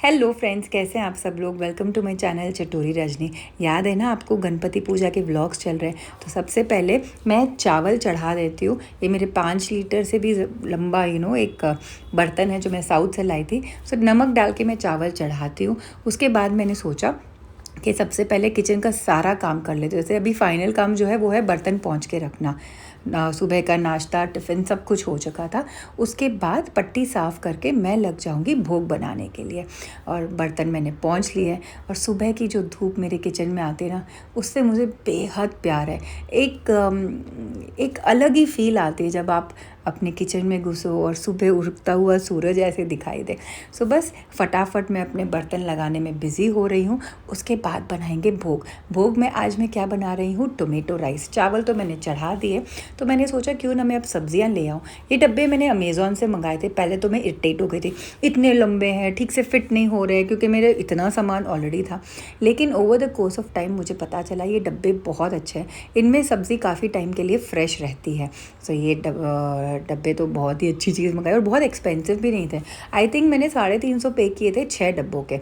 Hello friends, कैसे हैं आप सब लोग। Welcome to my channel Chatori Rajni. याद है ना आपको, गणपति पूजा के व्लॉग्स चल रहे हैं। तो सबसे पहले मैं चावल चढ़ा देती हूँ। ये मेरे 5 लीटर से भी लंबा एक बर्तन है जो मैं साउथ से लाई थी। सो नमक डाल के मैं चावल चढ़ाती हूँ। उसके बाद मैंने सोचा कि सबसे पहले किचन का सारा काम कर लेते। जैसे अभी फाइनल काम जो है वो है बर्तन पोंछ के रखना। सुबह का नाश्ता टिफ़िन सब कुछ हो चुका था। उसके बाद पट्टी साफ़ करके मैं लग जाऊंगी भोग बनाने के लिए। और बर्तन मैंने पोंछ लिए हैं। और सुबह की जो धूप मेरे किचन में आती है ना, उससे मुझे बेहद प्यार है। एक अलग ही फील आती है जब आप अपने किचन में घुसो और सुबह उगता हुआ सूरज ऐसे दिखाई दे। सो बस फटाफट मैं अपने बर्तन लगाने में बिज़ी हो रही हूँ। उसके बाद बनाएंगे भोग। भोग में आज मैं क्या बना रही हूँ, टोमेटो राइस। चावल तो मैंने चढ़ा दिए, तो मैंने सोचा क्यों ना मैं अब सब्जियां ले आऊँ। ये डब्बे मैंने अमेज़ॉन से मंगाए थे। पहले तो मैं इरिटेट हो गई थी, इतने लंबे हैं, ठीक से फिट नहीं हो रहे, क्योंकि मेरे इतना सामान ऑलरेडी था। लेकिन over the course of time मुझे पता चला ये डब्बे बहुत अच्छे हैं। इनमें सब्ज़ी काफ़ी टाइम के लिए फ़्रेश रहती है। सो ये डब्बे तो बहुत ही अच्छी चीज़ मंगाई, और बहुत एक्सपेंसिव भी नहीं थे। आई थिंक मैंने 350 पे किए थे 6 डब्बों के।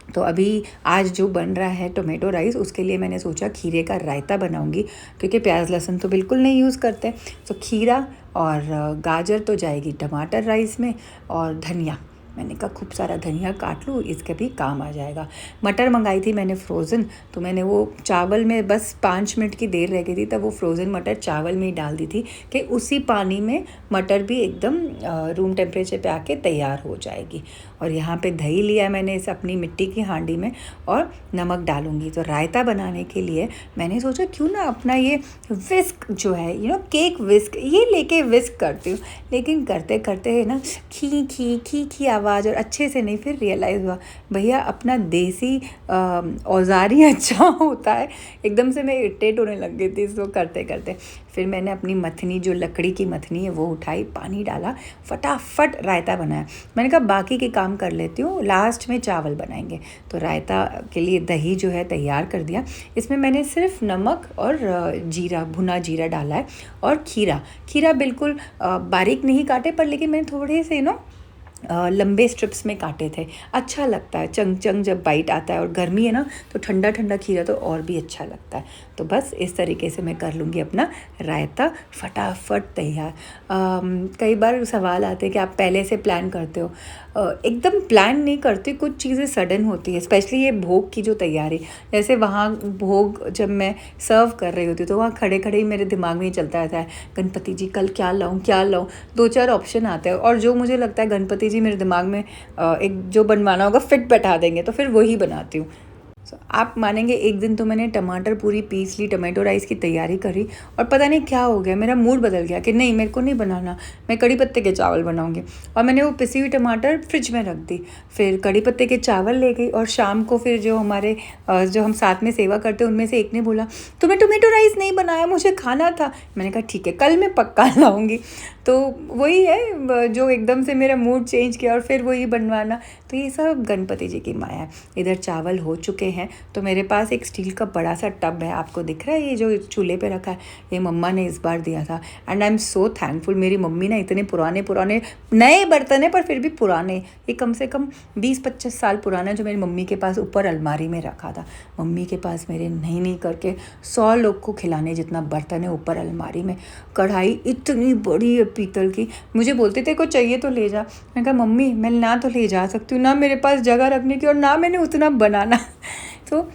तो अभी आज जो बन रहा है टोमेटो राइस, उसके लिए मैंने सोचा खीरे का रायता बनाऊंगी, क्योंकि प्याज लहसुन तो बिल्कुल नहीं यूज़ करते। तो खीरा और गाजर तो जाएगी टमाटर राइस में, और धनिया, मैंने कहा खूब सारा धनिया काट लूँ, इसके भी काम आ जाएगा। मटर मंगाई थी मैंने फ्रोज़न, तो मैंने वो चावल में बस 5 मिनट की देर रह गई थी, तब वो फ्रोज़न मटर चावल में ही डाल दी थी कि उसी पानी में मटर भी एकदम रूम टेम्परेचर पे आके तैयार हो जाएगी। और यहाँ पे दही लिया मैंने इस अपनी मिट्टी की हांडी में, और नमक डालूँगी। तो रायता बनाने के लिए मैंने सोचा क्यों ना अपना ये विस्क जो है, केक विस्क, ये लेके विस्क करती हूँ। लेकिन करते करते है ना, खी खी खी खी आवाज़, और अच्छे से नहीं। फिर रियलाइज़ हुआ भैया अपना देसी औजार ही अच्छा होता है। एकदम से मैं इरिटेट होने लग गई थी इसको करते करते। फिर मैंने अपनी मथनी, जो लकड़ी की मथनी है, वो उठाई, पानी डाला, फटाफट रायता बनाया। मैंने कहा बाकी के काम कर लेती हूँ, लास्ट में चावल बनाएंगे। तो रायता के लिए दही जो है तैयार कर दिया। इसमें मैंने सिर्फ नमक और जीरा, भुना जीरा डाला है। और खीरा बिल्कुल बारीक नहीं काटे, पर लेकिन मैंने थोड़े से लंबे स्ट्रिप्स में काटे थे। अच्छा लगता है चंग चंग जब बाइट आता है, और गर्मी है ना, तो ठंडा ठंडा खीरा तो और भी अच्छा लगता है। तो बस इस तरीके से मैं कर लूँगी अपना रायता, फटाफट तैयार। कई बार सवाल आते हैं कि आप पहले से प्लान करते हो। एकदम प्लान नहीं करती, कुछ चीज़ें सडन होती है। स्पेशली ये भोग की जो तैयारी, जैसे वहाँ भोग जब मैं सर्व कर रही होती तो वहाँ खड़े खड़े ही मेरे दिमाग में ही चलता रहता है, गणपति जी कल क्या लाऊं क्या लाऊं। 2-4 ऑप्शन आते हैं, और जो मुझे लगता है गणपति जी मेरे दिमाग में एक जो बनवाना होगा फिट बैठा देंगे, तो फिर वही बनाती हूँ। आप मानेंगे, एक दिन तो मैंने टमाटर पूरी पीस ली, टमाटो राइस की तैयारी करी, और पता नहीं क्या हो गया, मेरा मूड बदल गया कि नहीं, मेरे को नहीं बनाना, मैं कड़ी पत्ते के चावल बनाऊंगी। और मैंने वो पिसी हुई टमाटर फ्रिज में रख दी। फिर कड़ी पत्ते के चावल ले गई, और शाम को फिर जो हम साथ में सेवा करते हैं, उनमें से एक ने बोला तुम्हें टोमेटो राइस नहीं बनाया, मुझे खाना था। मैंने कहा ठीक है, कल मैं पक्का लाऊंगी। तो वही है जो एकदम से मेरा मूड चेंज किया, और फिर वही बनवाना। तो ये सब गणपति जी की माया है। इधर चावल हो चुके हैं, तो मेरे पास एक स्टील का बड़ा सा टब है, आपको दिख रहा है, ये जो चूल्हे पे रखा है, ये मम्मा ने इस बार दिया था। And I am so thankful. मेरी मम्मी ना, इतने पुराने नए बर्तन है पर फिर भी पुराने, ये कम से कम 20-25 साल पुराना, जो मेरी मम्मी के पास ऊपर अलमारी में रखा था। मम्मी के पास मेरे नहीं करके 100 लोग को खिलाने जितना बर्तन है ऊपर अलमारी में। कढ़ाई इतनी बड़ी है पीतल की, मुझे बोलते थे को चाहिए तो ले जा। मैंने कहा मम्मी मैं ना तो ले जा सकती हूँ, ना मेरे पास जगह रखने की, और ना मैंने उतना बनाना। तो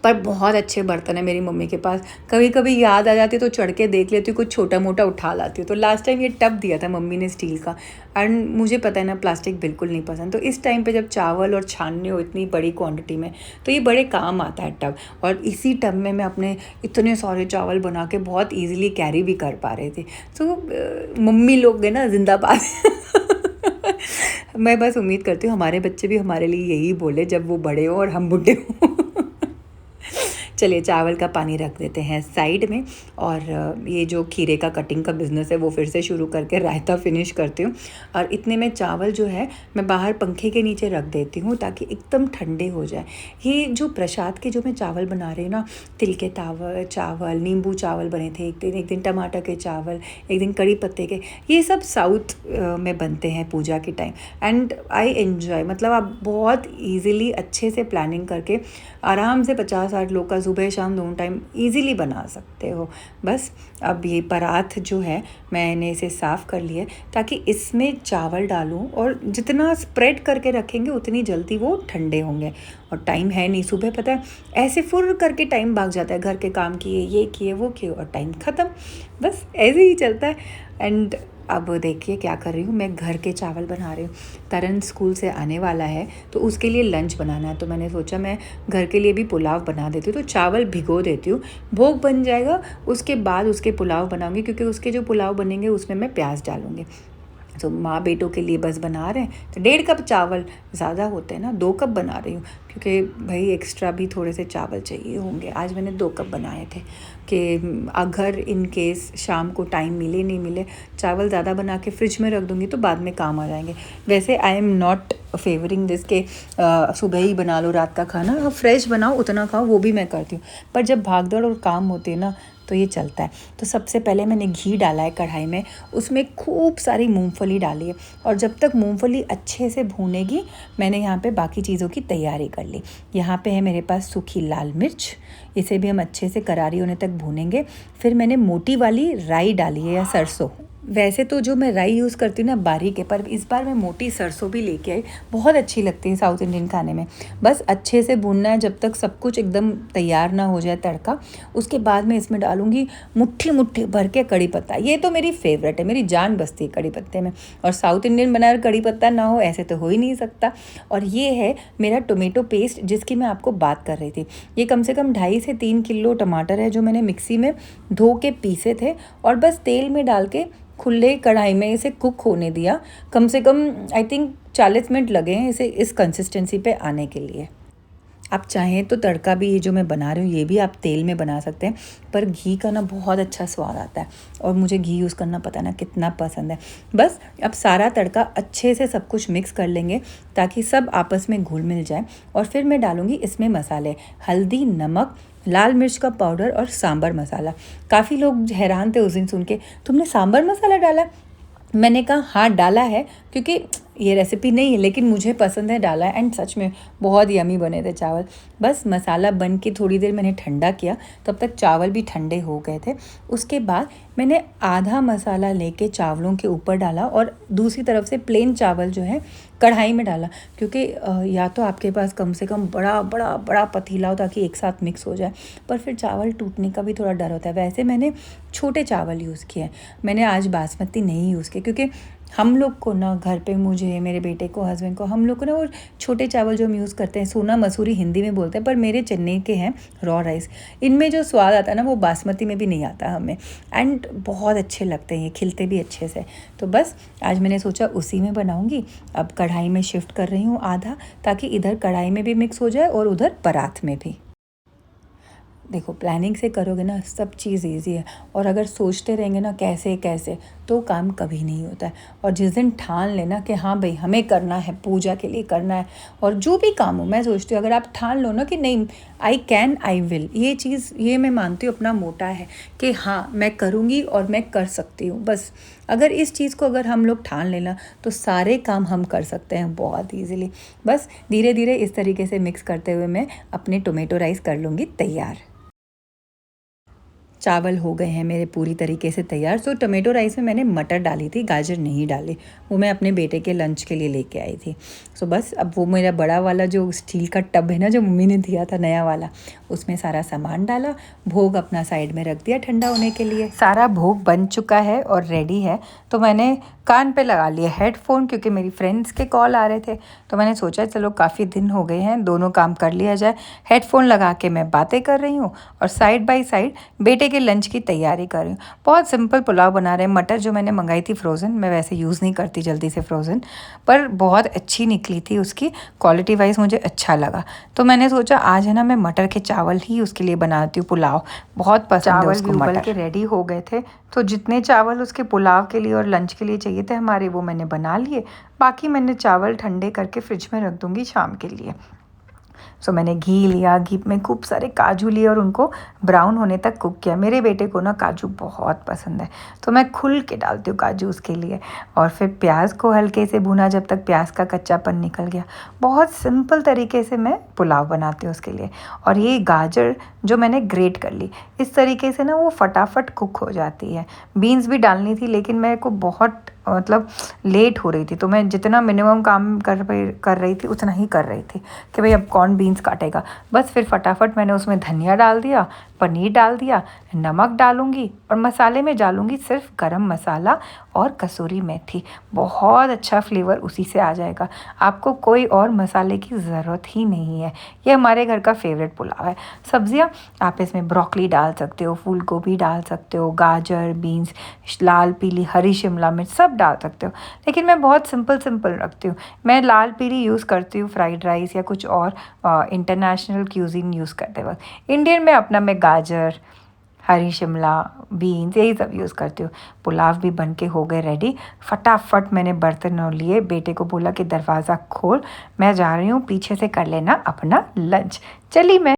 पर बहुत अच्छे बर्तन है मेरी मम्मी के पास। कभी कभी याद आ जाती है तो चढ़ के देख लेती हूँ, कुछ छोटा मोटा उठा लाती हूँ। तो लास्ट टाइम ये टब दिया था मम्मी ने स्टील का, एंड मुझे पता है ना प्लास्टिक बिल्कुल नहीं पसंद। तो इस टाइम पे जब चावल और छानने हो इतनी बड़ी क्वांटिटी में, तो ये बड़े काम आता है टब। और इसी टब में मैं अपने इतने सारे चावल बना के बहुत ईजिली कैरी भी कर पा रही थी। तो मम्मी लोग है ना, जिंदाबाद। मैं बस उम्मीद करती हूँ हमारे बच्चे भी हमारे लिए यही बोले जब वो बड़े हो और हम बूढ़े हों। चलिए चावल का पानी रख देते हैं साइड में, और ये जो खीरे का कटिंग का बिज़नेस है वो फिर से शुरू करके रायता फिनिश करती हूँ। और इतने में चावल जो है मैं बाहर पंखे के नीचे रख देती हूँ ताकि एकदम ठंडे हो जाए। ये जो प्रसाद के जो मैं चावल बना रही हूँ ना, तिल के चावल, नींबू चावल बने थे एक दिन टमाटर के चावल, एक दिन कड़ी पत्ते के, ये सब साउथ में बनते हैं पूजा के टाइम। एंड आई एन्जॉय, मतलब आप बहुत ईज़िली अच्छे से प्लानिंग करके आराम से 50-60 लोग का सुबह शाम दोनों टाइम ईज़िली बना सकते हो। बस अब ये परात जो है मैंने इसे साफ़ कर लिया ताकि इसमें चावल डालूं, और जितना स्प्रेड करके रखेंगे उतनी जल्दी वो ठंडे होंगे। और टाइम है नहीं, सुबह पता है ऐसे फुर करके टाइम भाग जाता है, घर के काम किए, ये किए, वो किए, और टाइम ख़त्म। बस ऐसे ही चलता है। एंड अब देखिए क्या कर रही हूँ, मैं घर के चावल बना रही हूँ। तरन स्कूल से आने वाला है तो उसके लिए लंच बनाना है, तो मैंने सोचा मैं घर के लिए भी पुलाव बना देती हूँ। तो चावल भिगो देती हूँ, भोग बन जाएगा, उसके बाद उसके पुलाव बनाऊँगी, क्योंकि उसके जो पुलाव बनेंगे उसमें मैं प्याज डालूँगी। तो माँ बेटों के लिए बस बना रहे हैं, तो 1.5 कप चावल ज़्यादा होते हैं ना, 2 कप बना रही हूँ, क्योंकि भाई एक्स्ट्रा भी थोड़े से चावल चाहिए होंगे। आज मैंने 2 कप बनाए थे कि अगर इन केस शाम को टाइम मिले नहीं मिले, चावल ज़्यादा बना के फ्रिज में रख दूँगी तो बाद में काम आ जाएंगे। वैसे I am not favouring this के सुबह ही बना लो रात का खाना, फ्रेश बनाओ उतना खाओ, वो भी मैं करती हूँ, पर जब भागदौड़ और काम होते हैं ना तो ये चलता है। तो सबसे पहले मैंने घी डाला है कढ़ाई में, उसमें खूब सारी मूंगफली डाली है, और जब तक मूंगफली अच्छे से भूनेगी मैंने यहाँ पे बाकी चीज़ों की तैयारी कर ली। यहाँ पे है मेरे पास सूखी लाल मिर्च, इसे भी हम अच्छे से करारी होने तक भूनेंगे। फिर मैंने मोटी वाली राई डाली है या सरसों, वैसे तो जो मैं राई यूज़ करती हूँ ना बारीक है, पर इस बार मैं मोटी सरसों भी लेके आई, बहुत अच्छी लगती है साउथ इंडियन खाने में। बस अच्छे से भूनना है जब तक सब कुछ एकदम तैयार ना हो जाए तड़का। उसके बाद मैं इसमें डालूँगी मुट्ठी मुट्ठी भर के कड़ी पत्ता। ये तो मेरी फेवरेट है, मेरी जान बसती है कड़ी पत्ते में, और साउथ इंडियन बनाया कड़ी पत्ता ना हो ऐसे तो हो ही नहीं सकता। और ये है मेरा टोमेटो पेस्ट जिसकी मैं आपको बात कर रही थी। ये कम से कम 2.5 से 3 किलो टमाटर है जो मैंने मिक्सी में धो के पीसे थे, और बस तेल में डाल के खुले कढ़ाई में इसे कुक होने दिया। कम से कम आई थिंक 40 मिनट लगे हैं इसे इस कंसिस्टेंसी पे आने के लिए। आप चाहें तो तड़का भी ये जो मैं बना रही हूँ ये भी आप तेल में बना सकते हैं, पर घी का ना बहुत अच्छा स्वाद आता है, और मुझे घी यूज़ करना पता ना कितना पसंद है। बस अब सारा तड़का अच्छे से सब कुछ मिक्स कर लेंगे ताकि सब आपस में घुल मिल जाए, और फिर मैं डालूँगी इसमें मसाले, हल्दी, नमक, लाल मिर्च का पाउडर और सांभर मसाला। काफ़ी लोग हैरान थे उस दिन सुन के, तुमने सांभर मसाला डाला? मैंने कहा हाँ डाला है, क्योंकि ये रेसिपी नहीं है लेकिन मुझे पसंद है, डाला है। एंड सच में बहुत यमी बने थे चावल। बस मसाला बन के थोड़ी देर मैंने ठंडा किया, तब तक चावल भी ठंडे हो गए थे। उसके बाद मैंने आधा मसाला लेके चावलों के ऊपर डाला, और दूसरी तरफ से प्लेन चावल जो है कढ़ाई में डाला, क्योंकि या तो आपके पास कम से कम बड़ा बड़ा बड़ा पतीला हो ताकि एक साथ मिक्स हो जाए, पर फिर चावल टूटने का भी थोड़ा डर होता है। वैसे मैंने छोटे चावल यूज़ किए, मैंने आज बासमती नहीं यूज़ किए, क्योंकि हम लोग को ना घर पे, मुझे, मेरे बेटे को, हस्बैंड को, हम लोग को ना वो छोटे चावल जो हम यूज़ करते हैं, सोना मसूरी हिंदी में बोलते हैं, पर मेरे चेन्नई के हैं रॉ राइस, इनमें जो स्वाद आता है ना वो बासमती में भी नहीं आता हमें। एंड बहुत अच्छे लगते हैं, ये खिलते भी अच्छे से। तो बस आज मैंने सोचा उसी में बनाऊंगी। अब कढ़ाई में शिफ्ट कर रही हूँ आधा, ताकि इधर कढ़ाई में भी मिक्स हो जाए और उधर परात में भी। देखो प्लानिंग से करोगे ना सब चीज़ ईजी है, और अगर सोचते रहेंगे ना कैसे कैसे, तो काम कभी नहीं होता है। और जिस दिन ठान लेना कि हाँ भाई हमें करना है, पूजा के लिए करना है, और जो भी काम हो, मैं सोचती हूँ अगर आप ठान लो ना कि नहीं आई कैन आई विल, ये चीज़ ये मैं मानती हूँ अपना मोटा है कि हाँ मैं करूँगी और मैं कर सकती हूँ। बस अगर इस चीज़ को अगर हम लोग ठान लेना तो सारे काम हम कर सकते हैं बहुत ईजीली। बस धीरे धीरे इस तरीके से मिक्स करते हुए मैं अपने टोमेटो राइस कर लूँगी तैयार। चावल हो गए हैं मेरे पूरी तरीके से तैयार। सो टोमेटो राइस में मैंने मटर डाली थी, गाजर नहीं डाली, वो मैं अपने बेटे के लंच के लिए लेके आई थी। सो बस अब वो मेरा बड़ा वाला जो स्टील का टब है ना जो मम्मी ने दिया था नया वाला, उसमें सारा सामान डाला, भोग अपना साइड में रख दिया ठंडा होने के लिए। सारा भोग बन चुका है और रेडी है। तो मैंने कान पे लगा लिए हेडफोन क्योंकि मेरी फ्रेंड्स के कॉल आ रहे थे। तो मैंने सोचा चलो काफ़ी दिन हो गए हैं, दोनों काम कर लिया जाए। हेडफोन लगा के मैं बातें कर रही हूँ और साइड बाय साइड बेटे के लंच की तैयारी कर रही हूँ। बहुत सिंपल पुलाव बना रहे हैं। मटर जो मैंने मंगाई थी फ्रोज़न, मैं वैसे यूज़ नहीं करती जल्दी से फ्रोज़न, पर बहुत अच्छी निकली थी, उसकी क्वालिटी वाइज मुझे अच्छा लगा। तो मैंने सोचा आज है ना मैं मटर के चावल ही उसके लिए बनाती हूँ पुलाव। बहुत पसंद है उसको मटर। के रेडी हो गए थे, तो जितने चावल उसके पुलाव के लिए और लंच के लिए चाहिए थे हमारे, वो मैंने बना लिए। बाकी मैंने चावल ठंडे करके फ्रिज में रख दूँगी शाम के लिए। सो मैंने घी लिया, घी में खूब सारे काजू लिए और उनको ब्राउन होने तक कुक किया। मेरे बेटे को ना काजू बहुत पसंद है, तो मैं खुल के डालती हूँ काजू उसके लिए। और फिर प्याज को हल्के से भुना जब तक प्याज का कच्चापन निकल गया। बहुत सिंपल तरीके से मैं पुलाव बनाती हूँ उसके लिए। और ये गाजर जो मैंने ग्रेट कर ली, इस तरीके से ना वो फटाफट कुक हो जाती है। बीन्स भी डालनी थी लेकिन मेरे को बहुत मतलब लेट हो रही थी, तो मैं जितना मिनिमम काम कर रही थी उतना ही कर रही थी कि भाई अब कौन बीन्स काटेगा। बस फिर फटाफट मैंने उसमें धनिया डाल दिया, पनीर डाल दिया, नमक डालूंगी और मसाले में डालूंगी सिर्फ गरम मसाला और कसूरी मेथी। बहुत अच्छा फ्लेवर उसी से आ जाएगा, आपको कोई और मसाले की ज़रूरत ही नहीं है। ये हमारे घर का फेवरेट पुलाव है। सब्जियां आप इसमें ब्रोकली डाल सकते हो, फूल गोभी डाल सकते हो, गाजर, बीन्स, लाल पीली हरी शिमला मिर्च सब डाल सकते हो। लेकिन मैं बहुत सिंपल रखती हूँ। मैं लाल पीली यूज़ करती हूँ फ्राइड राइस या कुछ और इंटरनेशनल क्यूज़िन यूज़ करते वक्त। इंडियन में अपना मैं गाजर, हरी शिमला, बीन्स यही सब यूज़ करती हूँ। पुलाव भी बन के हो गए रेडी। फटाफट मैंने बर्तन लिए, बेटे को बोला कि दरवाज़ा खोल, मैं जा रही हूँ, पीछे से कर लेना अपना लंच। चली मैं